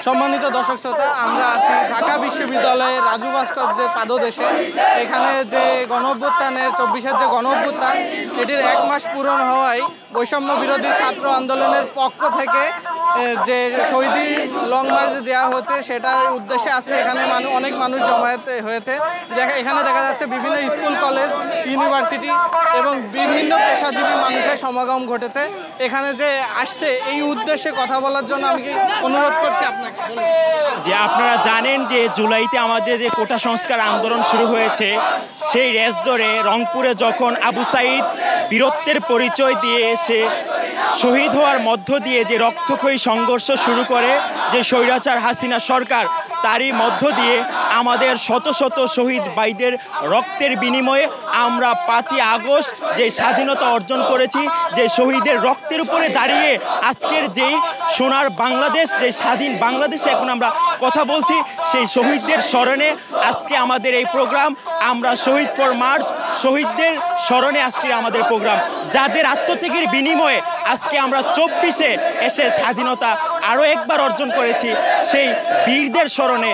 সম্মানিত দর্শক শ্রোতা, আমরা আছি ঢাকা বিশ্ববিদ্যালয়ের রাজু ভাস্কর্যের পাদদেশে। এখানে যে গণঅভ্যুত্থানের 24-এর যে গণঅভ্যুত্থান, এটির 1 মাস পূরণ হওয়ায় বৈষম্য বিরোধী ছাত্র আন্দোলনের পক্ষ থেকে যে শহীদি লং মার্চ দেওয়া হচ্ছে, সেটার উদ্দেশ্যে আজকে এখানে অনেক মানুষ জমায়েত হয়েছে। এখানে দেখা যাচ্ছে বিভিন্ন স্কুল, কলেজ, ইউনিভার্সিটি এবং বিভিন্ন পেশাজীবী মানুষের সমাগম ঘটেছে। এখানে যে আসছে এই উদ্দেশ্যে কথা বলার জন্য আমি অনুরোধ করছি আপনাকে। যে আপনারা জানেন যে জুলাইতে আমাদের যে কোটা সংস্কার আন্দোলন শুরু হয়েছে, সেই রেস ধরে রংপুরে যখন আবু সাঈদ বীরত্বের পরিচয় দিয়ে এসে শহীদ হওয়ার মধ্য দিয়ে যে রক্তক্ষয়ী সংঘর্ষ শুরু করে যে স্বৈরাচার হাসিনা সরকার, তারই মধ্য দিয়ে আমাদের শত শত শহীদ ভাইদের রক্তের বিনিময়ে আমরা 5ই আগস্ট যে স্বাধীনতা অর্জন করেছি, যে শহীদের রক্তের উপরে দাঁড়িয়ে আজকের যেই সোনার বাংলাদেশ, যে স্বাধীন বাংলাদেশে এখন আমরা কথা বলছি, সেই শহীদদের স্মরণে আজকে আমাদের এই প্রোগ্রাম। আমরা শহীদ ফর মার্চ, শহীদদের স্মরণে আজকের আমাদের প্রোগ্রাম, যাদের আত্মত্যাগের বিনিময়ে আজকে আমরা 24-এ এসে স্বাধীনতা আরও একবার অর্জন করেছি। সেই বীরদের স্মরণে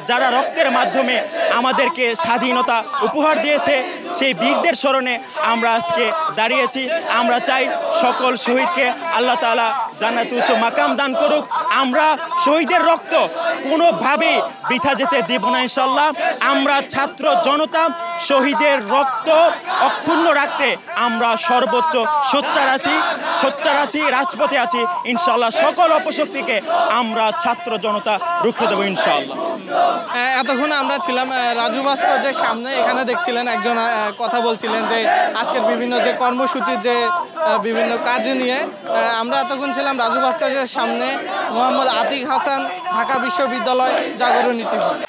যারা রক্তের মাধ্যমে আমাদেরকে স্বাধীনতা উপহার দিয়েছে, সেই বীরদের স্মরণে আমরা আজকে দাঁড়িয়েছি। আমরা চাই সকল শহীদকে আল্লাহ তাআলা জান্নাতুল উচ্চ মাকাম দান করুক। আমরা শহীদের রক্ত কোনোভাবেই বৃথা যেতে দেব না ইনশাল্লাহ। আমরা ছাত্র জনতা শহীদের রক্ত অক্ষুণ্ণ রাখতে আমরা সর্বোচ্চ সোচ্চার আছি, রাজপথে আছি ইনশাল্লাহ। সকল অপশক্তিকে আমরা ছাত্র জনতা রুখে দেবো ইনশাল্লাহ। এতক্ষণ আমরা ছিলাম রাজু ভাস্কর্যের সামনে। এখানে দেখছিলেন একজন কথা বলছিলেন যে আজকের বিভিন্ন যে কর্মসূচির যে বিভিন্ন কাজ নিয়ে। আমরা এতক্ষণ ছিলাম রাজু ভাস্কর্যের সামনে। মোহাম্মদ আতিক হাসান, ঢাকা বিশ্ববিদ্যালয় জাগরণী টিভি।